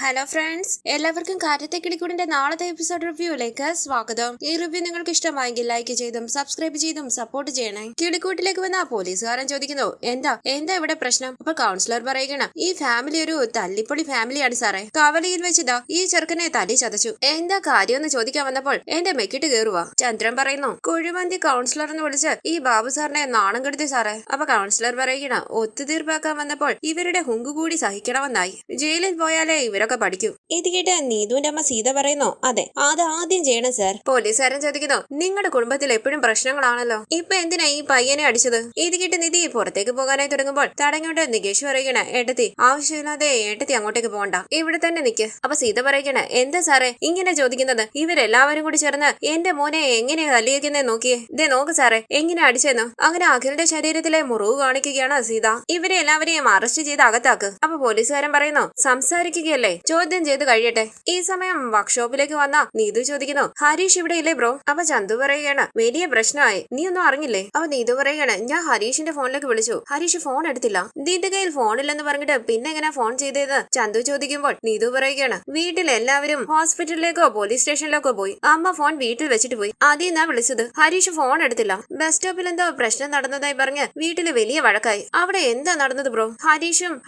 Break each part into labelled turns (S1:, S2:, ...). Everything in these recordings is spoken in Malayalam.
S1: ഹലോ ഫ്രണ്ട്സ്, എല്ലാവർക്കും കാര്യത്തെ കിളിക്കൂടിന്റെ നാളത്തെ എപ്പിസോഡ് റിവ്യൂയിലേക്ക് സ്വാഗതം. ഈ റിവ്യൂ നിങ്ങൾക്ക് ഇഷ്ടമായെങ്കിൽ ലൈക്ക് ചെയ്തും സബ്സ്ക്രൈബ് ചെയ്തും സപ്പോർട്ട് ചെയ്യണേ. കിളിക്കൂട്ടിലേക്ക് വന്ന പോലീസുകാരൻ ചോദിക്കുന്നു, എന്താ ഇവിടെ പ്രശ്നം? അപ്പൊ കൗൺസിലർ പറയുകയാണ്, ഈ ഫാമിലി ഒരു തല്ലിപ്പൊളി ഫാമിലിയാണ് സാറേ. കവലയിൽ വെച്ചിതാ ഈ ചെറുക്കനെ തല്ലി ചതച്ചു. എന്താ കാര്യമെന്ന് ചോദിക്കാൻ വന്നപ്പോൾ എന്റെ മെക്കിട്ട് കയറുക. ചന്ദ്രൻ പറയുന്നു, കുഴിമന്തി കൗൺസിലർ എന്ന് വിളിച്ച് ഈ ബാബു സാറിനെ നാണം കെടുത്തി സാറേ. അപ്പൊ കൗൺസിലർ പറയുകയാണ്, ഒത്തുതീർപ്പാക്കാൻ വന്നപ്പോൾ ഇവരുടെ ഹുങ്കു കൂടി സഹിക്കണമെന്നായി. ജയിലിൽ പോയാലേ ഇവരൊക്കെ പഠിക്കൂ. ഇത് കേട്ട് നീതുവിന്റെ അമ്മ സീത പറയുന്നു, അതെ, അത് ആദ്യം ചെയ്യണം സാർ. പോലീസുകാരൻ ചോദിക്കുന്നു, നിങ്ങളുടെ കുടുംബത്തിൽ എപ്പോഴും പ്രശ്നങ്ങളാണല്ലോ, ഇപ്പൊ എന്തിനാ ഈ പയ്യനെ അടിച്ചത്? ഇത് കേട്ട് നിധി പുറത്തേക്ക് പോകാനായി തുടങ്ങുമ്പോൾ തടഞ്ഞോണ്ട് നികേഷ് പറയുകയാണ്, ഏട്ടത്തി ആവശ്യമില്ലാതെ ഏട്ടത്തി അങ്ങോട്ടേക്ക് പോകണ്ട, ഇവിടെ തന്നെ നിക്ക്. അപ്പൊ സീത പറയുകയാണ്, എന്താ സാറേ ഇങ്ങനെ ചോദിക്കുന്നത്? ഇവരെല്ലാവരും കൂടി ചേർന്ന് എന്റെ മോനെ എങ്ങനെയാ തല്ലിയേക്കുന്നേ നോക്കിയേ. ഇതേ നോക്ക് സാറേ എങ്ങനെ അടിച്ചെന്നു. അങ്ങനെ അഖിലിന്റെ ശരീരത്തിലെ മുറിവ് കാണിക്കുകയാണ് സീത. ഇവരെ എല്ലാവരെയും അറസ്റ്റ് ചെയ്ത് അകത്താക്ക്. അപ്പൊ പോലീസുകാരൻ പറയുന്നു, സംസാരിക്കുകയല്ലേ, ചോദ്യം ചെയ്ത് കഴിയട്ടെ. ഈ സമയം വർക്ക്ഷോപ്പിലേക്ക് വന്ന നീതു ചോദിക്കുന്നു, ഹരീഷ് ഇവിടെ ഇല്ലേ ബ്രോ? അപ്പൊ ചന്തു പറയുകയാണ്, വലിയ പ്രശ്നമായി, നീ ഒന്നും അറിഞ്ഞില്ലേ? അപ്പൊ നീതു പറയുകയാണ്, ഞാൻ ഹരീഷിന്റെ ഫോണിലേക്ക് വിളിച്ചു, ഹരീഷ് ഫോൺ എടുത്തില്ല. നിന്റെ കയ്യിൽ ഫോണില്ലെന്ന് പറഞ്ഞിട്ട് പിന്നെ എങ്ങനെ ഫോൺ ചെയ്തത്? ചന്തു ചോദിക്കുമ്പോൾ നീതു പറയുകയാണ്, വീട്ടിൽ എല്ലാവരും ഹോസ്പിറ്റലിലേക്കോ പോലീസ് സ്റ്റേഷനിലേക്കോ പോയി, അമ്മ ഫോൺ വീട്ടിൽ വെച്ചിട്ട് പോയി, ആദ്യം ഞാൻ വിളിച്ചത്. ഹരീഷ് ഫോൺ എടുത്തില്ല. ബസ് സ്റ്റോപ്പിൽ എന്തോ പ്രശ്നം നടന്നതായി പറഞ്ഞ് വീട്ടില് വലിയ വഴക്കായി. അവിടെ എന്താ നടന്നത് ബ്രോ?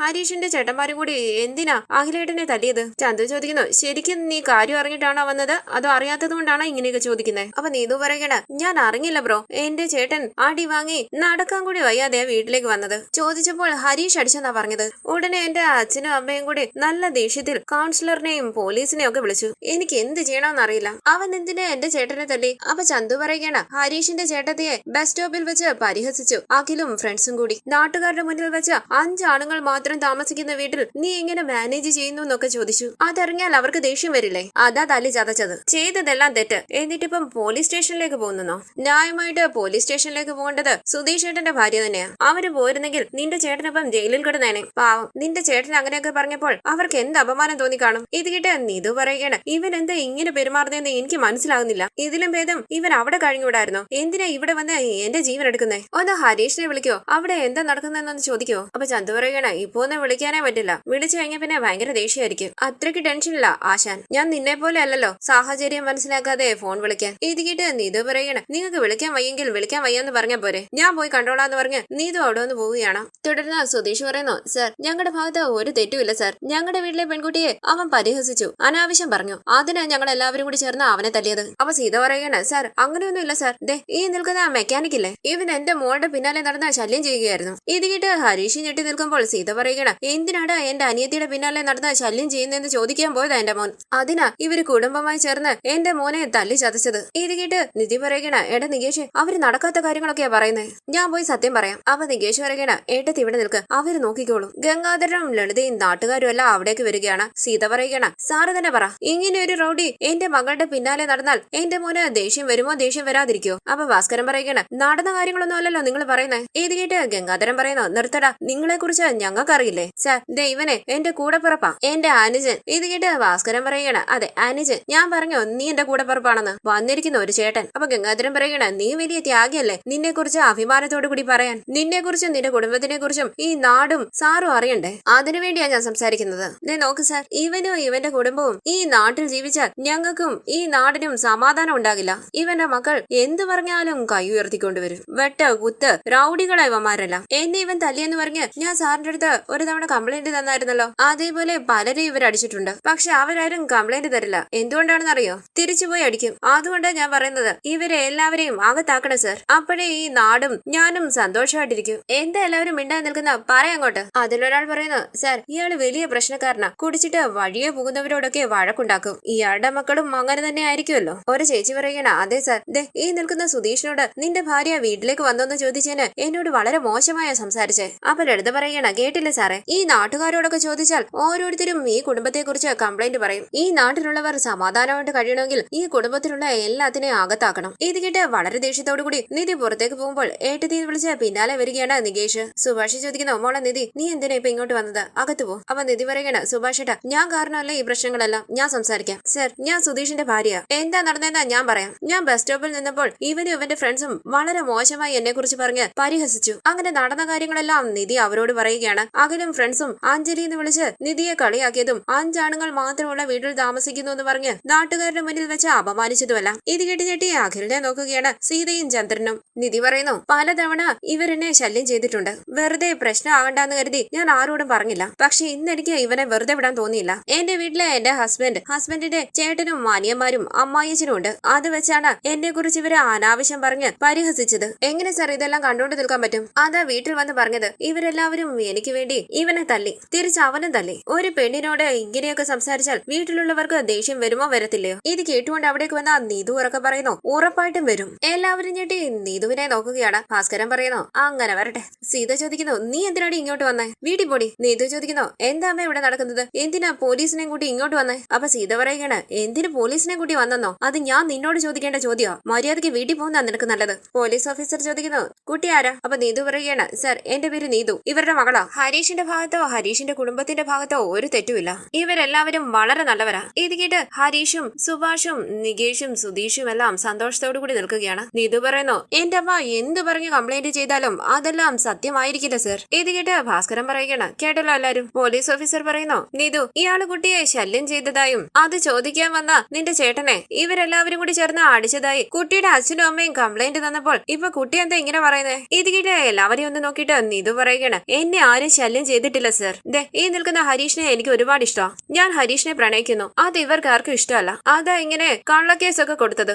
S1: ഹരീഷിന്റെ ചേട്ടന്മാരും കൂടി എന്തിനാ അഖിലേട്ടനെ തല്ലിയത്? ചന്തു ചോദിക്കുന്നു, ശരിക്കും നീ കാര്യം അറിഞ്ഞിട്ടാണോ വന്നത്, അതോ അറിയാത്തത് കൊണ്ടാണോ ഇങ്ങനെയൊക്കെ ചോദിക്കുന്നത്? അപ്പൊ നീതു പറയണ, ഞാൻ അറിഞ്ഞില്ല ബ്രോ, എന്റെ ചേട്ടൻ അടി വാങ്ങി നടക്കാൻ കൂടി വയ്യാതെ വീട്ടിലേക്ക് വന്നത്. ചോദിച്ചപ്പോൾ ഹരീഷ് അടിച്ചെന്നാ പറഞ്ഞത്. ഉടനെ എന്റെ അച്ഛനും അമ്മയും കൂടി നല്ല ദേഷ്യത്തിൽ കൗൺസിലറിനെയും പോലീസിനെയും ഒക്കെ വിളിച്ചു. എനിക്ക് എന്ത് ചെയ്യണമെന്ന് അറിയില്ല. അവൻ എന്തിനാ എന്റെ ചേട്ടനെ തല്ലി? അപ്പൊ ചന്തു പറയുകയാണ്, ഹരീഷിന്റെ ചേട്ടത്തിയെ ബസ് സ്റ്റോപ്പിൽ വെച്ച് പരിഹസിച്ചു, അഖിലും ഫ്രണ്ട്സും കൂടി. നാട്ടുകാരുടെ മുന്നിൽ വെച്ച് 5 ആണുങ്ങൾ മാത്രം താമസിക്കുന്ന വീട്ടിൽ നീ എങ്ങനെ മാനേജ് ചെയ്യുന്നു എന്നൊക്കെ ചോദിച്ചു. അതറിഞ്ഞാൽ അവർക്ക് ദേഷ്യം വരില്ലേ? അതാ തല്ലി ചതച്ചത്. ചെയ്തതെല്ലാം തെറ്റ്, എന്നിട്ടിപ്പം പോലീസ് സ്റ്റേഷനിലേക്ക് പോകുന്നോ? ന്യായമായിട്ട് പോലീസ് സ്റ്റേഷനിലേക്ക് പോകേണ്ടത് സുധീഷ് ചേട്ടന്റെ ഭാര്യ തന്നെയാ. അവര് പോയിരുന്നെങ്കിൽ നിന്റെ ചേട്ടനൊപ്പം ജയിലിൽ കിടന്നേനെ. പാവം, നിന്റെ ചേട്ടൻ അങ്ങനെയൊക്കെ പറഞ്ഞപ്പോൾ അവർക്ക് എന്ത് അപമാനം തോന്നി കാണും. ഇത് കേട്ട് നീതു പറയുകയാണ്, ഇവൻ എന്താ ഇങ്ങനെ പെരുമാറുന്നതെന്ന് എനിക്ക് മനസ്സിലാകുന്നില്ല. ഇതിലും ഭേദം ഇവൻ അവിടെ കഴിഞ്ഞുകൂടായിരുന്നോ? എന്തിനാ ഇവിടെ വന്ന് എന്റെ ജീവൻ എടുക്കുന്നേ? ഒന്ന് ഹരീഷിനെ വിളിക്കോ, അവിടെ എന്താ നടക്കുന്നതെന്നൊന്ന് ചോദിക്കോ. അപ്പൊ ചന്തു പറയുകയാണ്, ഇപ്പൊ ഒന്നും വിളിക്കാനേ പറ്റില്ല, വിളിച്ചു കഴിഞ്ഞാൽ പിന്നെ ഭയങ്കര ദേഷ്യമായിരിക്കും. അത്രയ്ക്ക് ടെൻഷനില്ല ആശാൻ, ഞാൻ നിന്നെ പോലെ അല്ലല്ലോ സാഹചര്യം മനസ്സിലാക്കാതെ ഫോൺ വിളിക്കാൻ. ഇത് കേട്ട് നീതു പറയണ, നിങ്ങൾക്ക് വിളിക്കാൻ വയ്യെങ്കിൽ വിളിക്കാൻ വയ്യെന്ന് പറഞ്ഞാ പോരെ, ഞാൻ പോയി കണ്ടോളാന്ന് പറഞ്ഞ് നീതു അവിടെ ഒന്ന് പോവുകയാണ്. തുടർന്ന് സുധീഷ് പറയുന്നു, സർ ഞങ്ങളുടെ ഭാഗത്ത് ഒരു തെറ്റുമില്ല സർ, ഞങ്ങളുടെ വീട്ടിലെ പെൺകുട്ടിയെ അവൻ പരിഹസിച്ചു, അനാവശ്യം പറഞ്ഞു, അതിനാ ഞങ്ങൾ എല്ലാവരും കൂടി ചേർന്ന് അവനെ തല്ലിയത്. അപ്പൊ സീത പറയണ, സർ അങ്ങനെയൊന്നും ഇല്ല സർ, ദേ ഈ നിൽക്കുന്ന മെക്കാനിക് ഇല്ലേ, ഇവൻ എന്റെ മോളുടെ പിന്നാലെ നടന്ന ശല്യം ചെയ്യുകയായിരുന്നു. ഇത് കേട്ട് ഹരീഷ് ഞെട്ടി നിൽക്കുമ്പോൾ സീത പറയുകയാണ്, എന്തിനാണ് എന്റെ അനിയത്തിയുടെ പിന്നാലെ നടന്ന ശല്യം ചെയ്യുന്നതെന്ന് ചോദിക്കാൻ പോയതാ എന്റെ മോൻ, അതിനാ ഇവര് കുടുംബമായി ചേർന്ന് എന്റെ മോനെ തല്ലി ചതച്ചത്. ഇത് കേട്ട് നിധി പറയണ, എടാ നികേഷ്, അവര് നടക്കാത്ത കാര്യങ്ങളൊക്കെയാ പറയുന്നത്, ഞാൻ പോയി സത്യം പറയാം. അപ്പൊ നികേഷ് പറയണ, ഏട്ടത്തി ഇവിടെ നിൽക്ക്, അവര് നോക്കിക്കോളൂ. ഗംഗാധരനും ലളിതയും നാട്ടുകാരും എല്ലാം അവിടേക്ക് വരികയാണ്. സീത പറയണ, സാറ് തന്നെ പറ, ഇങ്ങനെ ഒരു റൗഡി എന്റെ മകളുടെ പിന്നാലെ നടന്നാൽ എന്റെ മോന് ദേഷ്യം വരുമോ ദേഷ്യം വരാതിരിക്കോ? അപ്പൊ ഭാസ്കരൻ പറയണ, നടന്ന കാര്യങ്ങളൊന്നും അല്ലല്ലോ നിങ്ങൾ പറയുന്നത്. ഇത് കേട്ട് ഗംഗാധരൻ പറയുന്നു, നിർത്തടാ, നിങ്ങളെ കുറിച്ച് ഞങ്ങൾക്കറിയില്ലേ സാർ, ദേ ഇവനെ എന്റെ കൂടെ പിറപ്പാ, എന്റെ അനുജൻ. ഇത് കേട്ട് ഭാസ്കരൻ പറയണ, അതെ അനുജൻ, ഞാൻ പറഞ്ഞു നീ എന്റെ കൂടെ പിറപ്പാണെന്ന്. വന്നിരിക്കുന്ന ഒരു ചേട്ടൻ. അപ്പൊ ഗംഗാധരൻ പറയണ, നീ വലിയ ത്യാഗിയല്ലേ, നിന്നെ കുറിച്ച് അഭിമാനത്തോടു കൂടി പറയാൻ. നിന്നെ കുറിച്ചും നിന്റെ കുടുംബത്തിനെ കുറിച്ചും ഈ നാടും സാറും അറിയണ്ടേ, അതിനുവേണ്ടിയാ ഞാൻ സംസാരിക്കുന്നത്. ദേ നോക്ക് സാർ, ഇവനും ഇവന്റെ കുടുംബവും ഈ നാട്ടിൽ ജീവിച്ചാൽ ഞങ്ങൾക്കും ഈ നാടിനും സമാധാനം ഉണ്ടാകില്ല. ഇവന്റെ മക്കൾ എന്തു പറഞ്ഞാലും കൈ ഉയർത്തിക്കൊണ്ടുവരും. വെട്ട് കുത്ത് റൗഡികളാ ഇവന്മാരെല്ലാം. എന്നെ ഇവൻ തല്ലിയെന്ന് പറഞ്ഞ് ഞാൻ സാറിന്റെ അടുത്ത് ഒരു തവണ കംപ്ലൈന്റ് തന്നായിരുന്നല്ലോ, അതേപോലെ പലരെ ഇവർ അടിച്ചിട്ടുണ്ട്. പക്ഷെ അവരാരും കംപ്ലൈന്റ് തരില്ല. എന്തുകൊണ്ടാണെന്നറിയോ? തിരിച്ചുപോയി അടിക്കും. അതുകൊണ്ടാണ് ഞാൻ പറയുന്നത്, ഇവരെ എല്ലാവരെയും അകത്താക്കണം സർ, അപ്പോഴേ ഈ നാടും ഞാനും സന്തോഷമായിട്ടിരിക്കും. എന്താ എല്ലാവരും മിണ്ടാൻ നിൽക്കുന്ന, പറയങ്ങോട്ട്. അതിലൊരാൾ പറയുന്നു, സർ ഇയാള് വലിയ പ്രശ്നക്കാരനാ, കുടിച്ചിട്ട് വഴിയെ പോകുന്നവരോടൊക്കെ വഴക്കുണ്ടാക്കും, ഇയാളുടെ മക്കളും അങ്ങനെ തന്നെ ആയിരിക്കുമല്ലോ. ഒരു ചേച്ചി പറയണ, അതെ സർ, ദേ ഈ നിൽക്കുന്ന സുധീഷിനോട് നിന്റെ ഭാര്യ വീട്ടിലേക്ക് വന്നോന്ന് ചോദിച്ചതിന് എന്നോട് വളരെ മോശമായ സംസാരിച്ചേ. അപ്പൊ ലളിത പറയണ, കേട്ടില്ല സാറേ, ഈ നാട്ടുകാരോടൊക്കെ ചോദിച്ചാൽ ഓരോരുത്തരും ഈ കുടുംബത്തെ കുറിച്ച് കംപ്ലൈന്റ് പറയും. ഈ നാട്ടിലുള്ളവർ സമാധാനമായിട്ട് കഴിയണമെങ്കിൽ ഈ കുടുംബത്തിലുള്ള എല്ലാത്തിനെയും അകത്താക്കണം. ഇത് കേട്ട് വളരെ ദേഷ്യത്തോടു കൂടി നിധി പുറത്തേക്ക് പോകുമ്പോൾ ഏട്ടത്തി വിളിച്ച് പിന്നാലെ വരികയാണ് നികേഷ്. സുഭാഷ് ചോദിക്കുന്നു, മോളെ നിധി, നീ എന്തിനാ ഇപ്പൊ ഇങ്ങോട്ട് വന്നത്, അകത്ത് പോ. അപ്പൊ നിധി പറയണ, സുഭാഷ് ഏട്ടാ, ഞാൻ കാരണമല്ലേ ഈ പ്രശ്നങ്ങളെല്ലാം, ഞാൻ സംസാരിക്കാം. സർ ഞാൻ സുധീഷിന്റെ ഭാര്യ, എന്താ നടന്നതെന്നാ ഞാൻ പറയാം. ഞാൻ ബസ് സ്റ്റോപ്പിൽ നിന്നപ്പോൾ ഇവനും ഇവന്റെ ഫ്രണ്ട്സും വളരെ മോശമായി എന്നെ കുറിച്ച് പറഞ്ഞ് പരിഹസിച്ചു. അങ്ങനെ നടന്ന കാര്യങ്ങളെല്ലാം നിധി അവരോട് പറയുകയാണ്. അഖിലും ഫ്രണ്ട്സും അഞ്ജലി എന്ന് വിളിച്ച് നിധിയെ കളിയാക്കി പുറത്താക്കിയതും 5 ആണുങ്ങൾ മാത്രമുള്ള വീട്ടിൽ താമസിക്കുന്നു എന്ന് പറഞ്ഞ് നാട്ടുകാരുടെ മുന്നിൽ വെച്ച് അപമാനിച്ചതുമല്ല. ഇത് കേട്ട് ഞെട്ടി അഖിലിനെ നോക്കുകയാണ് സീതയും ചന്ദ്രനും. നിധി പറയുന്നു, പലതവണ ഇവരെന്നെ ശല്യം ചെയ്തിട്ടുണ്ട്. വെറുതെ പ്രശ്നം ആകണ്ടെന്ന് കരുതി ഞാൻ ആരോടും പറഞ്ഞില്ല. പക്ഷെ ഇന്ന് എനിക്ക് ഇവനെ വെറുതെ വിടാൻ തോന്നിയില്ല. എന്റെ വീട്ടിലെ എന്റെ ഹസ്ബൻഡിന്റെ ചേട്ടനും അനിയന്മാരും അമ്മായിയച്ഛനും ഉണ്ട്. അത് വെച്ചാണ് എന്നെ കുറിച്ച് ഇവരെ അനാവശ്യം പറഞ്ഞ് പരിഹസിച്ചത്. എങ്ങനെ സാർ ഇതെല്ലാം കണ്ടുകൊണ്ട് നിൽക്കാൻ പറ്റും? അതാ വീട്ടിൽ വന്ന് പറഞ്ഞത്. ഇവരെല്ലാവരും എനിക്ക് വേണ്ടി ഇവനെ തല്ലി, തിരിച്ച് അവനും തല്ലി. ഒരു പെണ്ണിനോട് ഇങ്ങനെയൊക്കെ സംസാരിച്ചാൽ വീട്ടിലുള്ളവർക്ക് ദേഷ്യം വരുമോ വരത്തില്ലയോ? ഇത് കേട്ടുകൊണ്ട് അവിടേക്ക് വന്ന നീതു ഉറക്കെ പറയുന്നു, ഉറപ്പായിട്ടും വരും. എല്ലാവരും ഞെട്ടി നീതുവിനെ നോക്കുകയാണ്. ഭാസ്കരൻ പറയുന്നു, അങ്ങനെ വരട്ടെ. സീത ചോദിക്കുന്നു, നീ എന്തിനാടി ഇങ്ങോട്ട് വന്നേ? വീട്ടിൽ പോടി. നീതു ചോദിക്കുന്നു, എന്താ അമ്മ ഇവിടെ നടക്കുന്നത്? എന്തിനാ പോലീസിനെ കൂട്ടി ഇങ്ങോട്ട് വന്നേ? അപ്പൊ സീത പറയുകയാണ്, എന്തിന് പോലീസിനെ കൂട്ടി വന്നെന്നോ? അത് ഞാൻ നിന്നോട് ചോദിക്കേണ്ട ചോദ്യോ? മര്യാദയ്ക്ക് വീട്ടിൽ പോകുന്ന നിനക്ക് നല്ലത്. പോലീസ് ഓഫീസർ ചോദിക്കുന്നു, കുട്ടി ആരാ? അപ്പൊ നീതു പറയുകയാണ്, സർ എന്റെ പേര് നീതു, ഇവരുടെ മകളാ. ഹരീഷിന്റെ ഭാഗത്തോ ഹരീഷിന്റെ കുടുംബത്തിന്റെ ഭാഗത്തോ ഒരു തെറ്റുമില്ല. ഇവരെല്ലാവരും വളരെ നല്ലവരാ. ഇത് കേട്ട് ഹരീഷും സുഭാഷും നികേഷും സുധീഷും എല്ലാം സന്തോഷത്തോടു കൂടി നിൽക്കുകയാണ്. നീതു പറയുന്നു, എന്റെ അമ്മ എന്ത് പറഞ്ഞു കംപ്ലൈന്റ് ചെയ്താലും അതെല്ലാം സത്യമായിരിക്കില്ല സർ. ഇത് കേട്ട് ഭാസ്കരൻ പറയുകയാണ്, കേട്ടല്ലോ എല്ലാരും. പോലീസ് ഓഫീസർ പറയുന്നു, നീതു ഇയാള് കുട്ടിയെ ശല്യം ചെയ്തതായും അത് ചോദിക്കാൻ വന്ന നിന്റെ ചേട്ടനെ ഇവരെല്ലാവരും കൂടി ചേർന്ന് അടിച്ചതായി കുട്ടിയുടെ അച്ഛനും അമ്മയും കംപ്ലൈന്റ് തന്നപ്പോൾ ഇപ്പൊ കുട്ടി എന്താ ഇങ്ങനെ പറയുന്നേ? ഇത് കേട്ട് എല്ലാവരെയും ഒന്ന് നോക്കിയിട്ട് നീതു പറയുകയാണ്, എന്നെ ആരും ശല്യം ചെയ്തിട്ടില്ല സർ. ദേ ഈ നിൽക്കുന്ന ഹരീഷിനെ എനിക്ക് ഒരുപാട് ഇഷ്ടമാണ്. ഞാൻ ഹരീഷിനെ പ്രണയിക്കുന്നു. അത് ഇവർക്ക് ആർക്കും ഇഷ്ടമല്ല. അതാ ഇങ്ങനെ കള്ളക്കേസൊക്കെ കൊടുത്തത്.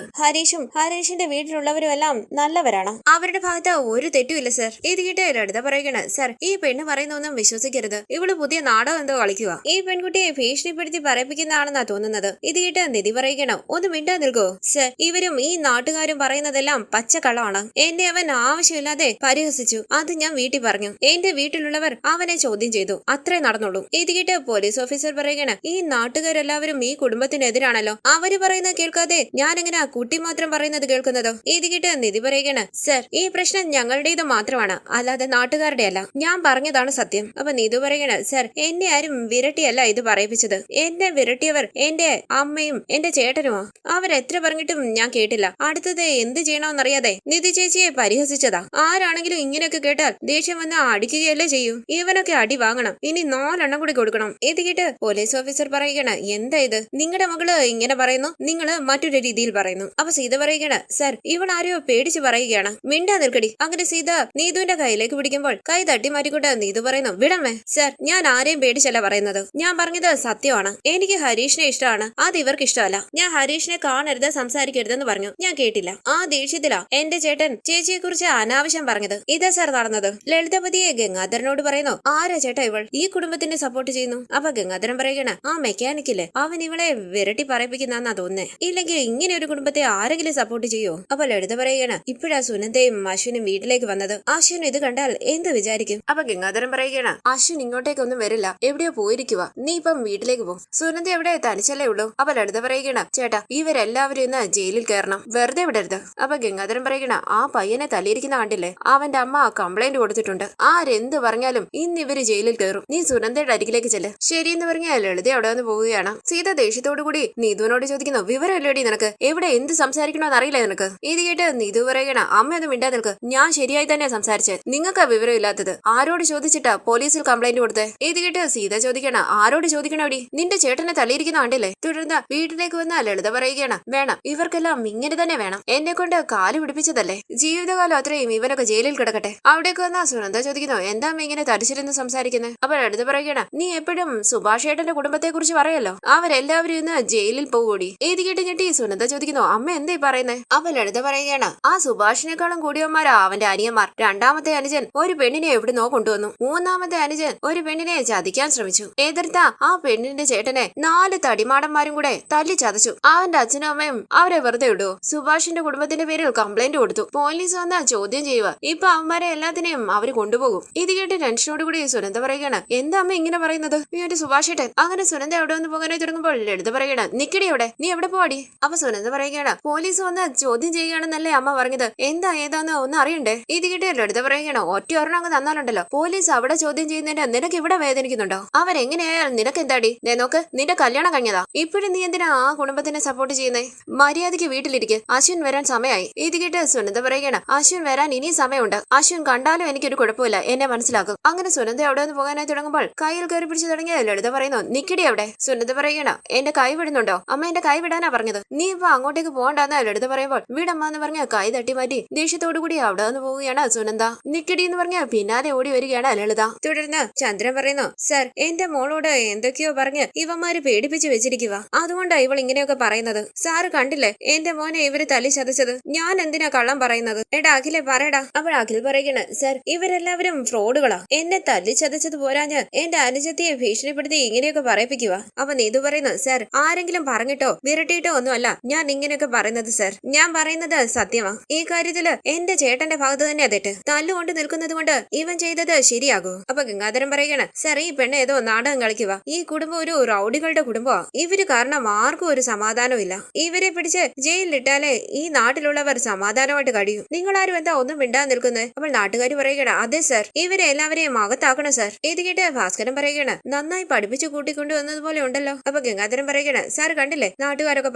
S1: ഹരീഷിന്റെ വീട്ടിലുള്ളവരും എല്ലാം നല്ലവരാണ്. അവരുടെ ഭാഗത്ത് ഒരു തെറ്റുമില്ല സർ. ഇത് കേട്ട് ലളിത പറയുകയാണ്, സർ ഈ പെണ്ണ് പറയുന്നൊന്നും വിശ്വസിക്കരുത്. ഇവള് പുതിയ നാടകം എന്തോ കളിക്കുക. ഈ പെൺകുട്ടിയെ ഭീഷണിപ്പെടുത്തി പറയിപ്പിക്കുന്നതാണെന്നാ തോന്നുന്നത്. ഇത് കേട്ട് നിധി പറയുകയാണ്, ഒന്ന് മിണ്ടാ നിൽക്കോ സർ. ഇവരും ഈ നാട്ടുകാരും പറയുന്നതെല്ലാം പച്ചക്കള്ളമാണ്. എന്നെ അവൻ ആവശ്യമില്ലാതെ പരിഹസിച്ചു. അത് ഞാൻ വീട്ടിൽ പറഞ്ഞു. എന്റെ വീട്ടിലുള്ളവർ അവനെ ചോദ്യം ചെയ്തു. അത്രേ നടന്നുള്ളൂ. ഇത് കേട്ട് പോലീസ് ഓഫീസർ പറയുകയാണ്, ഈ നാട്ടുകാരെല്ലാവരും ഈ കുടുംബത്തിനെതിരാണല്ലോ. അവര് പറയുന്നത് കേൾക്കാതെ ഞാൻ എങ്ങനെ ആ കുട്ടി മാത്രം പറയുന്നത് കേൾക്കുന്നതോ? ഇത് കേട്ട് നിധി പറയുകയാണ്, സർ ഈ പ്രശ്നം ഞങ്ങളുടേത് മാത്രമാണ്, അല്ലാതെ നാട്ടുകാരുടെ അല്ല. ഞാൻ പറഞ്ഞതാണ് സത്യം. അപ്പൊ നീതു പറയണ, സർ എന്നെ ആരും വിരട്ടിയല്ല ഇത് പറയിപ്പിച്ചത്. എന്നെ വിരട്ടിയവർ എന്റെ അമ്മയും എന്റെ ചേട്ടനുമോ. അവരെത്ര പറഞ്ഞിട്ടും ഞാൻ കേട്ടില്ല. അടുത്തത് എന്ത് ചെയ്യണമെന്നറിയാതെ നിധി ചേച്ചിയെ പരിഹസിച്ചതാ. ആരാണെങ്കിലും ഇങ്ങനെയൊക്കെ കേട്ടാൽ ദേഷ്യം വന്ന് അടിക്കുകയല്ലേ ചെയ്യൂ. ഇവനൊക്കെ അടി വാങ്ങണം. ഇനി 4 എണ്ണം കൂടി കൊടുക്കണം. ഇത് കേട്ട് പോലീസ് ഓഫീസർ പറയുകയാണ്, എന്താ ഇത്? നിങ്ങളുടെ മകള് ഇങ്ങനെ പറയുന്നു, നിങ്ങള് മറ്റൊരു രീതിയിൽ പറയുന്നു. അപ്പൊ സീത പറയുകയാണ്, സർ ഇവൾ ആരെയോ പേടിച്ച് പറയുകയാണ്. മിണ്ടാ നിൽക്കടി. അങ്ങനെ സീത നീതുവിന്റെ കയ്യിലേക്ക് പിടിക്കുമ്പോൾ കൈ തട്ടി മാറ്റിക്കൊണ്ട് നീതു പറയുന്നു, വിടമേ. സർ ഞാൻ ആരെയും പേടിച്ചല്ല പറയുന്നത്. ഞാൻ പറഞ്ഞത് സത്യമാണ്. എനിക്ക് ഹരീഷിനെ ഇഷ്ടമാണ്. അത് ഇവർക്ക് ഇഷ്ടമല്ല. ഞാൻ ഹരീഷിനെ കാണരുത് സംസാരിക്കരുതെന്ന് പറഞ്ഞു. ഞാൻ കേട്ടില്ല. ആ ദേഷ്യത്തിലാ എന്റെ ചേട്ടൻ ചേച്ചിയെ കുറിച്ച് അനാവശ്യം പറഞ്ഞത്. ഇതാ സർ നടന്നത്. ലളിതപതിയെ ഗംഗാധരനോട് പറയുന്നു, ആരാ ചേട്ടാ ഇവൾ? ഈ കുടുംബത്തിനെ സപ്പോർട്ട് ചെയ്യുന്നു. അപ്പൊ ഗംഗാധരൻ പറയുകയാണ്, ആ മെക്കാനിക്കില്ലേ അവൻ ഇവളെ വിരട്ടി പറയിപ്പിക്കുന്നാ തോന്നുന്നേ. ഇല്ലെങ്കിൽ ഇങ്ങനെ ഒരു കുടുംബത്തെ ആരെങ്കിലും സപ്പോർട്ട് ചെയ്യോ? അപ്പൊ ലളിത പറയുകയാണ്, ഇപ്പോഴാ സുനന്ദയും അശ്വിനും വീട്ടിലേക്ക് വന്നത്. അശ്വിൻ ഇത് കണ്ടാൽ എന്ത് വിചാരിക്കും? അപ്പൊ ഗംഗാധരൻ പറയുകയാണ്, അശ്വിൻ ഇങ്ങോട്ടേക്കൊന്നും വരില്ല. എവിടെയോ പോയിരിക്കുക. നീ ഇപ്പം വീട്ടിലേക്ക് പോകും. സുനന്ദ എവിടെ തനിച്ചല്ലേ ഉള്ളൂ. അപ്പൊ ലളിത പറയുകയാണ്, ചേട്ടാ ഇവരെല്ലാവരും ഇന്ന് ജയിലിൽ കയറണം. വെറുതെ വിടരുത്. അപ്പൊ ഗംഗാധരൻ പറയുകയാണ്, ആ പയ്യനെ തല്ലിയിരിക്കുന്ന കണ്ടില്ലേ? അവന്റെ അമ്മ കംപ്ലൈന്റ് കൊടുത്തിട്ടുണ്ട്. ആരെന്ത് പറഞ്ഞാലും ഇന്ന് ഇവര് ജയിലിൽ കയറും. നീ സുനന്ദയുടെ അരികിലേക്ക് ചെല്ല്. ശരിയെന്ന് പറഞ്ഞ ലളിത അവിടെ വന്ന് പോവുകയാണ്. സീത ദേഷ്യത്തോടു കൂടി നീതുവിനോട് ചോദിക്കുന്നു, വിവരമല്ലേടി നിനക്ക്? എവിടെ എന്ത് സംസാരിക്കണമെന്ന് അറിയില്ല നിനക്ക്? ഇത് കേട്ട് നീതു പറയുകയാണ്, അമ്മയൊന്നും മിണ്ടാ നിൽക്ക്. ഞാൻ ശരിയായി തന്നെ സംസാരിച്ചത്. നിങ്ങൾക്ക് വിവരം ഇല്ലാത്തത് ആരോട് ചോദിച്ചിട്ടാ പോലീസിൽ കംപ്ലൈന്റ് കൊടുത്തേ? ഇത് കേട്ട് സീത ചോദിക്കണം, ആരോട് ചോദിക്കണോടി? നിന്റെ ചേട്ടനെ തല്ലിയിരിക്കുന്ന കണ്ടില്ലേ? തുടർന്ന് വീട്ടിലേക്ക് വന്ന ലളിത പറയുകയാണ്, വേണം ഇവർക്കെല്ലാം ഇങ്ങനെ തന്നെ വേണം. എന്നെ കൊണ്ട് കാല് പിടിപ്പിച്ചതല്ലേ. ജീവിതകാലം അത്രയും ഇവനൊക്കെ ജയിലിൽ കിടക്കട്ടെ. അവിടേക്ക് വന്ന സുനന്ദ ചോദിക്കുന്നു, എന്താ ഇങ്ങനെ തടിച്ചിരുന്ന് സംസാരിക്കുന്നത്? അപ്പൊ ലളിത പറയുകയാണ്, നീ എപ്പോഴും സുഭാഷ് ഏട്ടന്റെ കുടുംബത്തെ കുറിച്ച് പറയല്ലോ. അവരെല്ലാവരും ഇന്ന് ജയിലിൽ പോകൂടി. ഏത് കേട്ട് ഞെട്ടി സുനന്ദ ചോദിക്കുന്നു, അമ്മ എന്തായി പറയുന്നേ? അപ്പൊ ലളിത പറയുകയാണ്, ആ സുഭാഷിനേക്കാളും കൂടിയവന്മാരാ അവന്റെ അനിയന്മാർ. രണ്ടാമത്തെ അനുജൻ ഒരു പെണ്ണിനെ എവിടുന്നോ കൊണ്ടുവന്നു. മൂന്നാമത്തെ അനുജൻ ഒരു പെണ്ണിനെ ചതിക്കാൻ ശ്രമിച്ചു. എതിർത്ത ആ പെണ്ണിന്റെ ചേട്ടനെ 4 തടിമാടന്മാരും കൂടെ തല്ലി ചതച്ചു. അവന്റെ അച്ഛനും അമ്മയും അവരെ വെറുതെ ഇടുവോ? സുഭാഷിന്റെ കുടുംബത്തിന്റെ പേരിൽ കംപ്ലൈന്റ് കൊടുത്തു. പോലീസ് വന്ന ചോദ്യം ചെയ്യുക. ഇപ്പൊ അവന്മാരെ എല്ലാത്തിനെയും അവര് കൊണ്ടുപോകും. ഇത് കേട്ട് ടെൻഷനോട് കൂടി സുനന്ദ പറയുകയാണ്, എന്താ അമ്മ ഇങ്ങനെ പറയുന്നത്? ഈ ഒരു സുഭാഷേട്ടൻ. അങ്ങനെ സുനന്ദ അവിടെ വന്ന് പോകാനായി തുടങ്ങുമ്പോൾ ലളിത പറയുകയാണ്, നിക്കടി അവിടെ, നീ എവിടെ പോവാടി? അപ്പൊ സുനന്ദ പറയുകയാണ്, പോലീസ് വന്ന് ചോദ്യം ചെയ്യുകയാണെന്നല്ലേ അമ്മ പറഞ്ഞത്. എന്താ ഏതാന്ന് ഒന്ന് അറിയണ്ടേ? ഇത് കേട്ട് ലളിത പറയുകയാണ്, ഒറ്റ ഒരെണ്ണം അങ്ങ് തന്നാലുണ്ടല്ലോ. പോലീസ് അവിടെ ചോദ്യം ചെയ്യുന്നതിന്റെ നിനക്ക് ഇവിടെ വേദനിക്കുന്നുണ്ടോ? അവരെങ്ങനെയായാലും നിനക്ക് എന്താടി? നോക്ക്, നിന്റെ കല്യാണം കഴിഞ്ഞതാ. ഇപ്പോഴും നീ എന്തിനാ ആ കുടുംബത്തിനെ സപ്പോർട്ട് ചെയ്യുന്നേ? മര്യാദയ്ക്ക് വീട്ടിലിരിക്കും. അശ്വിൻ വരാൻ സമയമായി. ഇത് കേട്ട് സുനന്ദ പറയുകയാണ്, അശ്വിൻ വരാൻ ഇനി സമയമുണ്ട്. അശ്വിൻ കണ്ടാലും എനിക്കൊരു കുഴപ്പമില്ല, എന്നെ മനസ്സിലാക്കും. അങ്ങനെ സുനന്ദ അവിടെ നിന്ന് പോകാനായി തുടങ്ങുമ്പോൾ കയ്യിൽ കയറി പിടിച്ചു തുടങ്ങിയ ലളിത പറയുന്നു നിക്കടി അവിടെ. സുനന്ദ പറയണ എന്റെ കൈ വിടുന്നുണ്ടോ? അമ്മ എന്റെ കൈ വിടാനാ പറഞ്ഞത്. നീ ഇപ്പൊ അങ്ങോട്ടേക്ക് പോകണ്ടെന്ന് ലളിത പറയുമ്പോൾ വീടമ്മ എന്ന് പറഞ്ഞ കൈ തട്ടി മാറ്റി ദേഷ്യത്തോടു കൂടി അവിടെ നിന്ന് പോവുകയാണ് സുനന്ദ. നിക്കടി എന്ന് പറഞ്ഞ പിന്നാലെ ഓടി വരികയാണ് ലളിത. തുടർന്ന് ചന്ദ്രൻ പറയുന്നു സർ എന്റെ മോളോട് എന്തൊക്കെയോ പറഞ്ഞ് ഇവന്മാര് പേടിപ്പിച്ച് വെച്ചിരിക്കുക. അതുകൊണ്ടാ ഇവൾ ഇങ്ങനെയൊക്കെ പറയുന്നത്. സാറ് കണ്ടില്ലേ എന്റെ മോനെ ഇവര് തല്ലി ചതച്ചത്. ഞാൻ എന്തിനാ കള്ളം പറയുന്നത്? എടാ അഖിലെ പറയടാ. അപ്പോൾ അഖിൽ പറയുകയാണ് സർ ഇവരെല്ലാവരും ഫ്രോഡുകളാ. എന്നെ തല്ലി ചതച്ചത് പോരാഞ്ഞ് എന്റെ അനുജത്തിയെ ഭീഷണിപ്പെടുത്തി ഇങ്ങനെയൊക്കെ പറയിപ്പിക്കുക. അപ്പൊ നീതു പറയുന്നു സർ ആരെങ്കിലും പറഞ്ഞിട്ടോ വിരട്ടിയിട്ടോ ഒന്നുമല്ല ഞാൻ ഇങ്ങനെയൊക്കെ പറയുന്നത് സർ. ഞാൻ പറയുന്നത് സത്യമാ. ഈ കാര്യത്തില് എന്റെ ചേട്ടന്റെ ഭാഗത്ത് തന്നെ തെറ്റ്. തല്ലുകൊണ്ട് നിൽക്കുന്നത് കൊണ്ട് ഇവൻ ചെയ്തത് ശരിയാകൂ. അപ്പൊ ഗംഗാധരൻ പറയുകയാണ് സർ ഈ പെണ്ണ് ഏതോ നാടകം കളിക്കുക. ഈ കുടുംബം ഒരു റൗഡികളുടെ കുടുംബമാ. ഇവര് കാരണം ആർക്കും ഒരു സമാധാനവും ഇല്ല. ഇവരെ പിടിച്ച് ജയിലിലിട്ടാലേ ഈ നാട്ടിലുള്ളവർ സമാധാനമായിട്ട് കഴിയും. നിങ്ങളാരും എന്താ ഒന്നും മിണ്ടാൻ നിൽക്കുന്നത്? അപ്പോൾ നാട്ടുകാർ പറയുകയാണ് അതെ സർ ഇവരെ എല്ലാവരെയും അകത്താക്കണം സർ. ഇത് കേട്ട് ഭാസ്കരൻ പറയുകയാണ് നന്നായി പഠിപ്പിച്ചു കൂട്ടിക്കൊണ്ടുവന്നതുപോലെ ഉണ്ടല്ലോ. അപ്പൊ ഗംഗാധരൻ പറയുകയാണ് സാർ കണ്ടില്ലേ നാട്ടുകാരൊക്കെ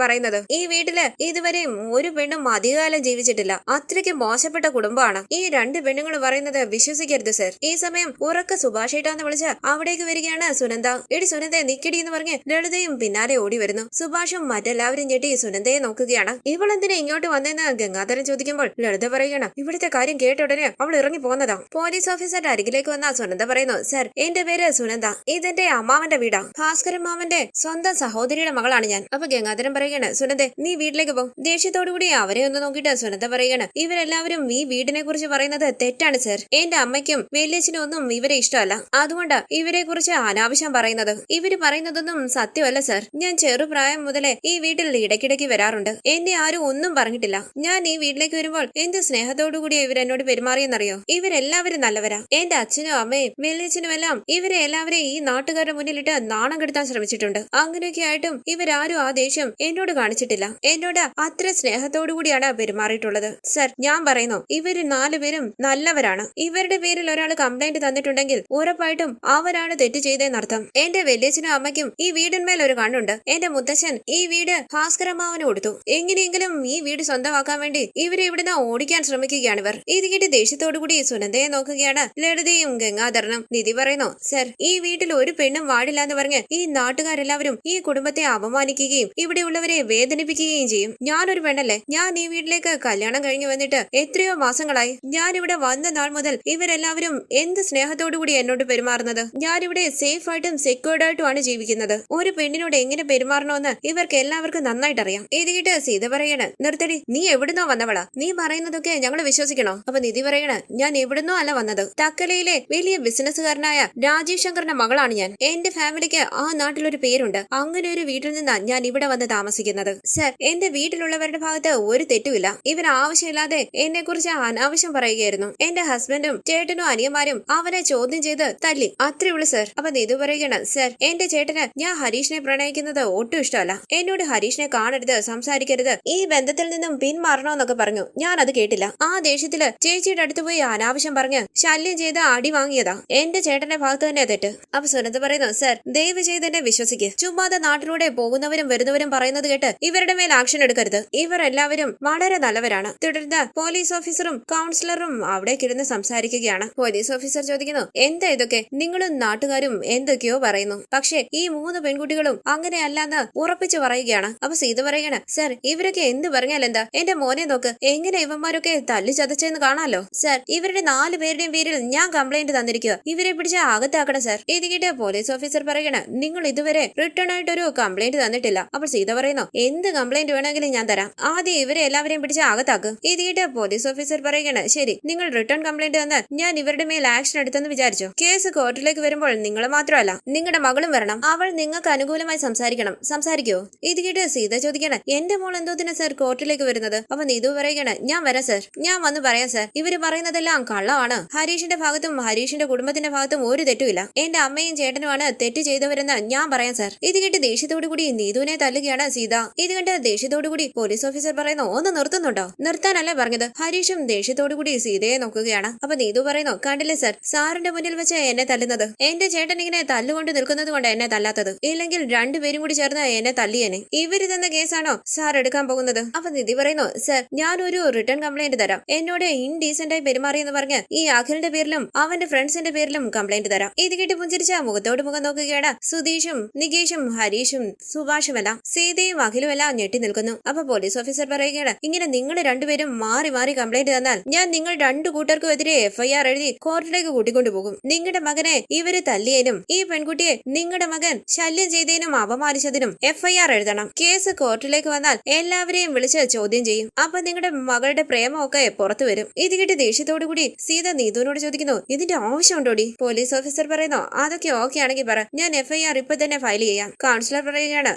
S1: പറയുന്നത് ഈ വീട്ടില് ഇതുവരെയും ഒരു പെണ്ണും അധികകാലം ജീവിച്ചിട്ടില്ല. അത്രയ്ക്ക് മോശപ്പെട്ട കുടുംബമാണ്. ഈ രണ്ട് പെണ്ണുങ്ങൾ പറയുന്നത് വിശ്വസിക്കരുത് സർ. ഈ സമയം ഉറക്ക സുഭാഷേട്ടാന്ന് വിളിച്ച് അവിടേക്ക് വരികയാണ് സുനന്ദ. എടി സുനന്ദയെ നിക്കടി എന്ന് പറഞ്ഞ് ലളിതയും പിന്നാലെ ഓടി വരുന്നു. സുഭാഷും മറ്റെല്ലാവരും ഞെട്ടി സുനന്ദയെ നോക്കുകയാണ്. ഇവൾ എന്തിനാ ഇങ്ങോട്ട് വന്നതെന്ന് ഗംഗാധരൻ ചോദിക്കുമ്പോൾ ലളിത പറയുകയാണ് ഇവിടുത്തെ കാര്യം കേട്ട ഉടനെ അവൾ ഇറങ്ങി പോന്നതാ. പോലീസ് ഓഫീസറുടെ അരികിലേക്ക് വന്ന സുനന്ദ പറയുന്നു സർ എന്റെ പേര് സുനന്ദ. ഇതെന്റെ അമ്മാവന്റെ വീടാ. ഭാസ്കരൻ മാമന്റെ സ്വന്തം സഹോദരിയുടെ മകളാണ് ഞാൻ. അപ്പൊ ഗംഗാധരൻ പറയുകയാണ് സുനന്ദ നീ വീട്ടിലേക്ക് പോകും. ദേഷ്യത്തോടുകൂടി അവരെ ഒന്ന് നോക്കിയിട്ട് സുനന്ദ പറയുകയാണ് ഇവരെല്ലാവരും ഈ വീടിനെ കുറിച്ച് പറയുന്നത് തെറ്റാണ് സർ. എന്റെ അമ്മയ്ക്കും വലിയച്ഛനും ഒന്നും ഇവരെ ഇഷ്ടമല്ല. അതുകൊണ്ട് ഇവരെ കുറിച്ച് അനാവശ്യം പറയുന്നത്. ഇവര് പറയുന്നതൊന്നും സത്യമല്ല സർ. ഞാൻ ചെറുപ്രായം മുതലേ ഈ വീട്ടിൽ ഇടയ്ക്കിടയ്ക്ക് വരാറുണ്ട്. എന്നെ ആരും ഒന്നും പറഞ്ഞിട്ടില്ല. ഞാൻ ഈ വീട്ടിലേക്ക് വരുമ്പോൾ എന്ത് സ്നേഹത്തോടുകൂടി ഇവരെന്നോട് പെരുമാറിയെന്നറിയോ? ഇവരെല്ലാവരും നല്ലവരാ. എന്റെ അച്ഛനും അമ്മയും വലിയച്ഛനും എല്ലാം ഇവരെ എല്ലാവരെയും ഈ നാട്ടുകാരുടെ മുന്നിലിട്ട് നാണം കെടുത്താൻ ശ്രമിച്ചിട്ടുണ്ട്. അങ്ങനെയൊക്കെ ആയിട്ടും ഇവരാരും ആ ദേഷ്യം എന്നോട് കാണിച്ചിട്ടില്ല. എന്നോട് അത്ര സ്നേഹത്തോടുകൂടിയാണ് പെരുമാറിയിട്ടുള്ളത് സർ. ഞാൻ പറയുന്നു ഇവര് 4 പേരും നല്ലവരാണ്. ഇവരുടെ പേരിൽ ഒരാൾ കംപ്ലൈന്റ് തന്നിട്ടുണ്ടെങ്കിൽ ഉറപ്പായിട്ടും അവരാണ് തെറ്റ് ചെയ്തതെന്നർത്ഥം. എന്റെ വലിയച്ഛനും അമ്മയ്ക്കും ഈ വീടിന്മേൽ ഒരു കണ്ണുണ്ട്. എന്റെ മുത്തച്ഛൻ ഈ വീട് ഭാസ്കരമാവന് കൊടുത്തു. എങ്ങനെയെങ്കിലും ഈ വീട് സ്വന്തമാക്കാൻ വേണ്ടി ഇവരെ ഇവിടുന്ന് ഓടിക്കാൻ ശ്രമിക്കുകയാണ് ഇവർ. ഇത് കേട്ട് ദേഷ്യത്തോടുകൂടി സുനന്ദയെ നോക്കുകയാണ് ലളിതയും ഗംഗാധരനും. നിധി പറയുന്നു സർ ഈ വീട്ടിൽ ഒരു പെണ്ണും വാടില്ല എന്ന് പറഞ്ഞ് ഈ നാട്ടുകാരെല്ലാവരും ഈ കുടുംബത്തെ അപമാനിക്കുകയും ഇവിടെയുള്ളവരെ വേദനിപ്പിക്കുകയും ചെയ്യും. ഞാനൊരു പെണ്ണല്ലേ? ഞാൻ ഈ വീട്ടിലേക്ക് കല്യാണം കഴിഞ്ഞു വന്നിട്ട് എത്രയോ മാസങ്ങളായി. ഞാൻ ഇവിടെ വന്ന നാൾ മുതൽ ഇവരെല്ലാവരും എന്ത് സ്നേഹത്തോടുകൂടി എന്നോട് പെരുമാറുന്നത്. ഞാനിവിടെ സേഫ് ആയിട്ടും സെക്യൂർഡ് ആയിട്ടുമാണ് ജീവിക്കുന്നത്. ഒരു പെണ്ണിനോട് എങ്ങനെ പെരുമാറണമെന്ന് ഇവർക്ക് എല്ലാവർക്കും നന്നായിട്ട് അറിയാം. ഇത് കേട്ട് സീത പറയണ് നിർത്തടി നീ എവിടുന്നോ വന്നവളാ? നീ പറയുന്നതൊക്കെ ഞങ്ങൾ വിശ്വസിക്കണോ? അപ്പൊ നിധി പറയണ് ഞാൻ എവിടുന്നോ അല്ല വന്നത്. തക്കലയിലെ വലിയ ബിസിനസ്സുകാരനായ രാജീവ് ശങ്കറിന്റെ മകളാണ് ഞാൻ. എന്റെ ഫാമിലിക്ക് ആ നാട്ടിലൊരു പേരുണ്ട്. അങ്ങനെ ഒരു വീട്ടിൽ നിന്നാ ഞാൻ ഇവിടെ വന്ന് താമസിക്കുന്നത് സർ. എന്റെ വീട്ടിലുള്ളവരുടെ ഭാഗത്ത് ഒരു തെറ്റുമില്ല. ഇവർ ആവശ്യമില്ലാതെ എന്നെ കുറിച്ച് അനാവശ്യം പറയുകയായിരുന്നു. എന്റെ ഹസ്ബൻഡും ചേട്ടനും അനിയന്മാരും അവനെ ചോദ്യം ചെയ്ത് തല്ലി. അത്രേ ഉള്ളൂ സർ. അപ്പൊ നിധു പറയുകയാണ് സർ എന്റെ ചേട്ടന് ഞാൻ ഹരീഷിനെ പ്രണയിക്കുന്നത് ഒട്ടും ഇഷ്ടമല്ല. എന്നോട് ഹരീഷിനെ കാണരുത് സംസാരിക്കരുത് ഈ ബന്ധത്തിൽ നിന്നും പിന്മാറണമെന്നൊക്കെ പറഞ്ഞു. ഞാൻ അത് കേട്ടില്ല. ആ ദേഷ്യത്തില് ചേച്ചിയുടെ അടുത്ത് പോയി അനാവശ്യം പറഞ്ഞ് ശല്യം ചെയ്ത് അടി വാങ്ങിയതാ. എന്റെ ചേട്ടന്റെ ഭാഗത്ത് തന്നെ തെറ്റ്. അപ്പൊ സുനന്ദ പറയുന്നു സർ ദയവ് ചെയ്ത് എന്നെ വിശ്വസിക്ക്. ചുമ്മാതെ നാട്ടിലൂടെ പോകുന്നവരും വരുന്നവരും പറയുന്നത് കേട്ട് ഇവരുടെ മേൽ ആക്ഷൻ എടുക്കരുത്. ഇവർ എല്ലാവരും വളരെ നല്ലവരാണ്. തുടർന്ന് പോലീസ് ഓഫീസറും കൗൺസിലറും അവിടേക്കിരുന്ന് സംസാരിക്കുകയാണ്. പോലീസ് ഓഫീസർ ചോദിക്കുന്നു എന്താ ഇതൊക്കെ? നിങ്ങളും നാട്ടുകാരും എന്തൊക്കെയോ പറയുന്നു. പക്ഷെ ഈ 3 പെൺകുട്ടികളും അങ്ങനെയല്ലാന്ന് ഉറപ്പിച്ചു പറയുകയാണ്. അപ്പൊ സീത പറയാണ് സർ ഇവരൊക്കെ എന്ത് പറഞ്ഞാൽ എന്താ? എന്റെ മോനെ നോക്ക് എങ്ങനെ ഇവന്മാരൊക്കെ തല്ലി ചതച്ചെന്ന് കാണാലോ സർ. ഇവരുടെ 4 പേരുടെയും പേരിൽ ഞാൻ കംപ്ലൈന്റ് തന്നിരിക്കുക. ഇവരെ പിടിച്ച് അകത്താക്കണം സർ. ഇത് കേട്ട് പോലീസ് ഓഫീസർ പറയണ നിങ്ങൾ ഇതുവരെ റിട്ടേൺ ആയിട്ടൊരു കംപ്ലൈന്റ് തന്നിട്ടില്ല. അപ്പോൾ സീത പറയുന്നു എന്ത് കംപ്ലൈന്റ് വേണമെങ്കിലും ഞാൻ തരാം. ആദ്യം ഇവരെ എല്ലാവരെയും പിടിച്ച് അകത്താക്കും. ഇത് കേട്ട് പോലീസ് ഓഫീസർ പറയണ ശരി നിങ്ങൾ റിട്ടേൺ കംപ്ലൈന്റ് തന്ന് ഞാൻ ഇവരുടെ മേൽ ആക്ഷൻ എടുത്തെന്ന് വിചാരിച്ചു. കേസ് കോർട്ടിലേക്ക് വരുമ്പോൾ നിങ്ങൾ മാത്രമല്ല നിങ്ങളുടെ മകളും വരണം. അവൾ നിങ്ങൾക്ക് അനുകൂലമായി സംസാരിക്കണം. സംസാരിക്കോ? ഇത് കേട്ട് സീത ചോദിക്കണ എന്റെ മോൾ എന്തോത്തിനാ സർ കോർട്ടിലേക്ക് വരുന്നത്? അപ്പൊ നീതു പറയണ ഞാൻ വരാം സർ. ഞാൻ വന്ന് പറയാം സർ. ഇവര് പറയുന്നതെല്ലാം കള്ളമാണ്. ഹരീഷിന്റെ ഭാഗത്തും ഹരീഷിന്റെ കുടുംബത്തിന്റെ ഭാഗത്തും ഒരു തെറ്റുമില്ല. എന്റെ അമ്മയും ചേട്ടനുമാണ് തെറ്റ് ചെയ്തവരെന്ന് ഞാൻ പറയാം സർ. ഇത് കേട്ട് ദേഷ്യത്തോടുകൂടി നീതുവിനെ തല്ലുകയാണ് സീത. ഇത് കണ്ട് ദേഷ്യത്തോടുകൂടി പോലീസ് ഓഫീസർ പറയുന്നു ഒന്ന് നിർത്തുന്നുണ്ടോ? നിർത്താനല്ലേ പറഞ്ഞത്. ഹരീഷും ദേഷ്യത്തോടുകൂടി സീതയെ നോക്കുകയാണ്. അപ്പൊ നീതു പറയുന്നു കണ്ടില്ലേ സർ സാറിന്റെ മുന്നിൽ വെച്ച് എന്നെ തല്ലുന്നത്. എന്റെ ചേട്ടൻ ഇങ്ങനെ തല്ലുകൊണ്ട് നിൽക്കുന്നത് കൊണ്ട് എന്നെ തല്ലാത്തത്. ഇല്ലെങ്കിൽ 2 പേരും കൂടി ചേർന്ന് എന്നെ തല്ലിയേനെ. ഇവര് തന്ന കേസാണോ സാർ എടുക്കാൻ പോകുന്നത്? അപ്പൊ നിധി പറയുന്നു സർ ഞാനൊരു റിട്ടേൺ കംപ്ലൈന്റ് തരാം. എന്നോട് ഇൻഡീസെന്റ് ആയി പെരുമാറിയെന്ന് പറഞ്ഞ് ഈ അഖിലിന്റെ പേരിലും അവന്റെ ഫ്രണ്ട്സിന്റെ പേരിലും കംപ്ലൈന്റ് തരാം. ഇത് കേട്ട് പുഞ്ചിരിച്ച മുഖത്തോട് മുഖം നോക്കുകയാണ് സുധീഷും നികേഷും ഹരീഷും സുഭാഷുമെല്ലാം. സീതയും അഖിലും എല്ലാം ഞെട്ടി നിൽക്കുന്നു. അപ്പൊ പോലീസ് ഓഫീസർ പറയുകയാണ്, ഇങ്ങനെ നിങ്ങൾ രണ്ടുപേരും മാറി മാറി കംപ്ലൈന്റ് തന്നാൽ ഞാൻ നിങ്ങൾ രണ്ടു കൂട്ടർക്കും എതിരെ FIR എഴുതി കോർട്ടിലേക്ക് കൂട്ടിക്കൊണ്ടുപോകും. നിങ്ങളുടെ മകനെ ഇവര് തല്ലിയതിനും ഈ പെൺകുട്ടിയെ നിങ്ങളുടെ മകൻ ശല്യം ചെയ്തതിനും അപമാനിച്ചതിനും FIR എഴുതണം. കേസ് കോർട്ടിലേക്ക് വന്നാൽ എല്ലാവരെയും വിളിച്ച് ചോദ്യം ചെയ്യും. അപ്പൊ നിങ്ങളുടെ മകളുടെ പ്രേമമൊക്കെ പുറത്തു വരും. ഇത് കിട്ടി ദേഷ്യത്തോടു കൂടി സീത നീതുവിനോട് ചോദിക്കുന്നു, ഇതിന്റെ ആവശ്യമുണ്ടോടി? പോലീസ് ഓഫീസർ പറയുന്നു, അതൊക്കെ ഓക്കെ ആണെങ്കിൽ പറ, ഞാൻ FIR ഇപ്പൊ തന്നെ ഫയൽ ചെയ്യാം. കൗൺസിലർ പറയുകയാണ്,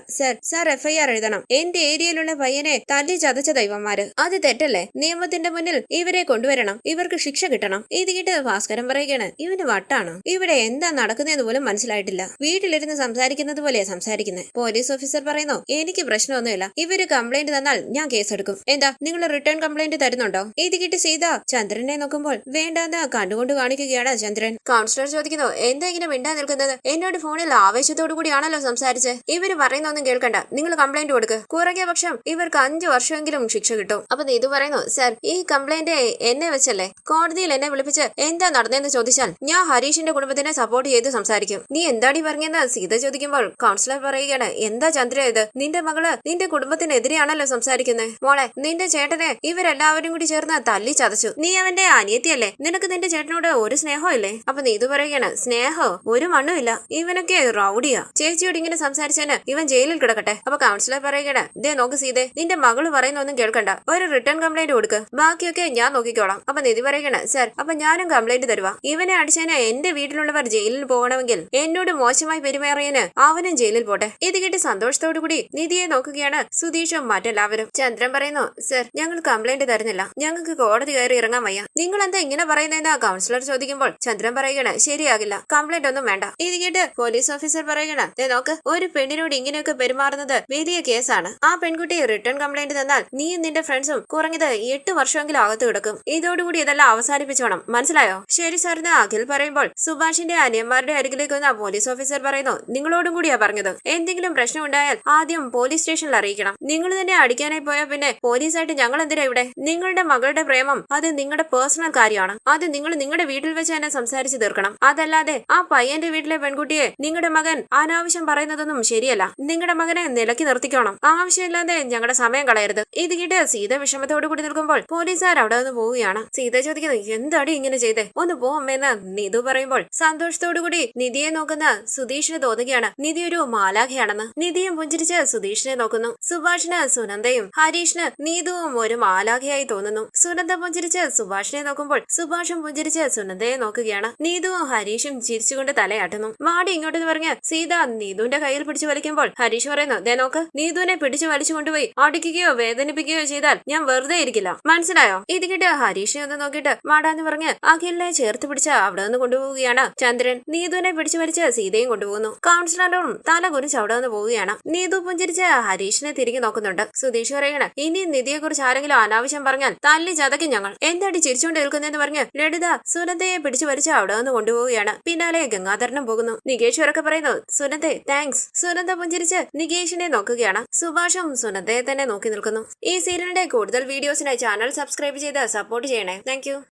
S1: സർ FIR എഴുതണം. എന്റെ ഏരിയയിലുള്ള പയ്യനെ തല്ലി ചതച്ച ദൈവന്മാര്, അത് തെറ്റല്ലേ? നിയമത്തിന്റെ മുന്നിൽ ഇവരെ കൊണ്ടുവരണം, ഇവർക്ക് ശിക്ഷ കിട്ടണം. ഇത് കേട്ട് ഭാസ്കരൻ പറയുകയാണ്, ഇവന് വട്ടാണ്, ഇവിടെ എന്താ നടക്കുന്നതെന്ന് പോലും മനസ്സിലായിട്ടില്ല, വീട്ടിലിരുന്ന് സംസാരിക്കുന്നത് പോലെയാ സംസാരിക്കുന്നത്. പോലീസ് ഓഫീസർ പറയുന്നു, എനിക്ക് പ്രശ്നമൊന്നുമില്ല, ഇവര് കംപ്ലൈന്റ് തന്നാൽ ഞാൻ കേസെടുക്കും. എന്താ നിങ്ങൾ റിട്ടേൺ കംപ്ലൈന്റ് തരുന്നുണ്ടോ? ഇത് കിട്ടി സീത ചന്ദ്രനെ നോക്കുമ്പോൾ വേണ്ടാന്ന് കണ്ടുകൊണ്ട് കാണിക്കുകയാണ് ചന്ദ്രൻ. കൗൺസിലർ ചോദിക്കുന്നു, എന്താ ഇങ്ങനെ മിണ്ടാ നിൽക്കുന്നത്? എന്നോട് ഫോണിൽ ആവേശത്തോടു കൂടിയാണല്ലോ സംസാരിച്ച്. ഇവര് പറയുന്നൊന്നും കേൾക്കണ്ട, നിങ്ങൾ കംപ്ലൈന്റ് കൊടുക്ക്. കുറഞ്ഞ പക്ഷം ഇവർക്ക് 5 വർഷമെങ്കിലും ശിക്ഷ കിട്ടും. അപ്പൊ നീതു പറയുന്നു, സർ ഈ കംപ്ലൈന്റ് എന്നെ വെച്ചല്ലേ? കോടതിയിൽ എന്നെ വിളിപ്പിച്ച് എന്താ നടന്നതെന്ന് ചോദിച്ചാൽ ഞാൻ ഹരീഷിന്റെ കുടുംബത്തിനെ സപ്പോർട്ട് ചെയ്ത് സംസാരിക്കും. നീ എന്താടി പറഞ്ഞെന്ന് സീത ചോദിക്കുമ്പോൾ കൗൺസിലർ പറയുകയാണ്, എന്താ ചന്ദ്ര ഇത്? നിന്റെ മകള് നിന്റെ കുടുംബത്തിനെതിരെയാണല്ലോ സംസാരിക്കുന്നത്. മോളെ, നിന്റെ ചേട്ടനെ ഇവരെല്ലാവരും കൂടി ചേർന്ന് തല്ലി ചതച്ചു. നീ അവന്റെ അനിയത്തിയല്ലേ? നിനക്ക് നിന്റെ ചേട്ടനോട് ഒരു സ്നേഹം ഇല്ലേ? അപ്പൊ നീതു പറയുകയാണ്, സ്നേഹോ ഒരു മണ്ണുമില്ല, ഇവനൊക്കെ റൗഡിയാ. ചേച്ചിയോട് ഇങ്ങനെ സംസാരിച്ചതിന് ഇവൻ ജയിലിൽ കിടക്കട്ടെ. അപ്പൊ കൗൺസിലർ പറയുകയാണ്, ദേ നോക്ക് സീതേ, നിന്റെ മകള് പറയുന്നൊന്നും കേൾക്കണ്ട, ഒരു റിട്ടേൺ കംപ്ലൈന്റ് കൊടുക്ക്, ബാക്കിയൊക്കെ ഞാൻ നോക്കിക്കോളാം. അപ്പൊ നിധി പറയുകയാണ്, സർ അപ്പൊ ഞാനും കംപ്ലൈന്റ് തരുവാ. ഇവനെ അടിച്ചതിന് എന്റെ വീട്ടിലുള്ളവർ ജയിലിൽ പോകണമെങ്കിൽ എന്നോട് മോശമായി പെരുമാറിയതിന് അവനും ജയിലിൽ പോട്ടെ. ഇത് കേട്ട് സന്തോഷത്തോടു കൂടി നിധിയെ നോക്കുകയാണ് സുധീഷും മറ്റെല്ലാവരും. ചന്ദ്രൻ പറയുന്നു, സർ ഞങ്ങൾ കംപ്ലൈന്റ് തരുന്നില്ല, ഞങ്ങൾക്ക് കോടതി കയറി ഇറങ്ങാൻ വയ്യ. നിങ്ങൾ എന്താ ഇങ്ങനെ പറയുന്നതെന്ന് കൗൺസിലർ ചോദിക്കുമ്പോൾ ചന്ദ്രൻ പറയുകയാണ്, ശരിയാകില്ല, കംപ്ലൈന്റ് ഒന്നും വേണ്ട. ഇത് കേട്ട് പോലീസ് ഓഫീസർ പറയുകയാണ്, നോക്ക്, ഒരു പെണ്ണിനോട് ഇങ്ങനെയൊക്കെ പെരുമാറുന്നത് വലിയ കേസാണ്. ആ പെൺകുട്ടി റിട്ടേൺ കംപ്ലൈന്റ് തന്നാൽ നീയും നിന്റെ ഫ്രണ്ട്സും കുറഞ്ഞത് 8 വർഷമെങ്കിലും അകത്ത് കിടക്കും. ഇതോടുകൂടി ഇതെല്ലാം അവസാനിപ്പിച്ചോണം, മനസ്സിലായോ? ശരി സാറിന് അഖിൽ പറയുമ്പോൾ സുഭാഷിന്റെ അനിയന്മാരുടെ അരികിലേക്ക് വന്ന പോലീസ് ഓഫീസർ പറയുന്നു, നിങ്ങളോടും കൂടിയാ പറഞ്ഞത്, എന്തെങ്കിലും പ്രശ്നം ഉണ്ടായാൽ ആദ്യം പോലീസ് സ്റ്റേഷനിൽ അറിയിക്കണം. നിങ്ങൾ തന്നെ അടിക്കാനായി പോയാൽ പിന്നെ പോലീസായിട്ട് ഞങ്ങൾ എന്തിനാ ഇവിടെ? നിങ്ങളുടെ മകളുടെ പ്രേമം അത് നിങ്ങളുടെ പേഴ്സണൽ കാര്യമാണ്, അത് നിങ്ങൾ നിങ്ങളുടെ വീട്ടിൽ വെച്ച് തന്നെ സംസാരിച്ച് തീർക്കണം. അതല്ലാതെ ആ പയ്യന്റെ വീട്ടിലെ പെൺകുട്ടിയെ നിങ്ങളുടെ മകൻ അനാവശ്യം പറയുന്നതൊന്നും ശരിയല്ല. നിങ്ങളുടെ മകനെ നിലക്കി നിർത്തിക്കണം, ആവശ്യമില്ലാതെ ഞങ്ങളുടെ സമയം കളയരുത്. ഇത് കേട്ട് സീത വിഷമത്തോടു കൂടി നിൽക്കുമ്പോൾ പോലീസുകാർ അവിടെ നിന്ന് പോവുകയാണ്. സീത ചോദിക്കുന്നത്, എന്താടി ഇങ്ങനെ ചെയ്തേ? ഒന്ന് പോ അമ്മേന്ന് നിധു പറയുമ്പോൾ സന്തോഷത്തോടു കൂടി നിധിയെ നോക്കുന്ന സുധീഷിന് തോന്നുകയാണ് നിധി ഒരു മാലാഖയാണെന്ന്. നിധിയും പുഞ്ചിരിച്ച് സുധീഷിനെ നോക്കുന്നു. സുഭാഷിന് സുനന്ദയും ഹരീഷിന് നീതുവും ഒരു മാലാഖയായി തോന്നുന്നു. സുനന്ദ പുഞ്ചിരിച്ച് സുഭാഷിനെ നോക്കുമ്പോൾ സുഭാഷും പുഞ്ചിരിച്ച് സുനന്ദയെ നോക്കുകയാണ്. നീതുവും ഹരീഷും ചിരിച്ചുകൊണ്ട് തലയാട്ടുന്നു. മാടി ഇങ്ങോട്ടെന്ന് പറഞ്ഞ് സീത നീതുവിന്റെ കയ്യിൽ പിടിച്ചു വലിക്കുമ്പോൾ ഹരീഷ് പറയുന്നു, ദേ നോക്ക്, നീതുവിനെ പിടിച്ചു വലിച്ചു കൊണ്ടുപോയി അടിക്കുകയോ വേദനിപ്പിക്കുകയോ ചെയ്താൽ ഞാൻ വെറുതെ ഇരിക്കില്ല, മനസ്സിലായോ? ഇത് കേട്ട് ഹരീഷിനെ ഒന്ന് നോക്കിയിട്ട് മാടാന്ന് പറഞ്ഞ് അഖിലിനെ ചേർത്ത് പിടിച്ച് അവിടെ നിന്ന് കൊണ്ടുപോവുകയാണ് ചന്ദ്രൻ. നീതുവിനെ പിടിച്ചു വലിച്ച് സീതയും കൊണ്ടുപോകുന്നു. കൗൺസിലറും തല കുറിച്ച് അവിടെ നിന്ന് പോവുകയാണ്. നീതു പുഞ്ചിരിച്ച് ഹരീഷിനെ തിരികെ നോക്കുന്നുണ്ട്. സുധീഷ് പറയണ, ഇനി നിധിയെ കുറിച്ച് ആരെങ്കിലും അനാവശ്യം പറഞ്ഞാൽ തല്ലി ചതയ്ക്കും ഞങ്ങൾ. എന്താടി ചിരിച്ചുകൊണ്ട് നിൽക്കുന്നതെന്ന് പറഞ്ഞ് ലളിത സുനന്ദയെ പിടിച്ചു വലിച്ച് അവിടെ നിന്ന് കൊണ്ടുപോവുകയാണ്. പിന്നാലെ ഗംഗാധരനും പോകുന്നു. നികേഷ് ഉറക്കെ പറയുന്നു, സുനന്ദേ താങ്ക്സ്. സുനന്ദ പുഞ്ചിരിച്ച് നികേഷിനെ നോക്കുകയാണ്. സുഭാഷും സുനന്ദയെ തന്നെ നോക്കി നിൽക്കുന്നു. ഈ സീരിയലിന്റെ കൂടുതൽ വീഡിയോസിനായി ചാനൽ സബ്സ്ക്രൈബ് ചെയ്ത് സപ്പോർട്ട് ചെയ്യണേ. താങ്ക്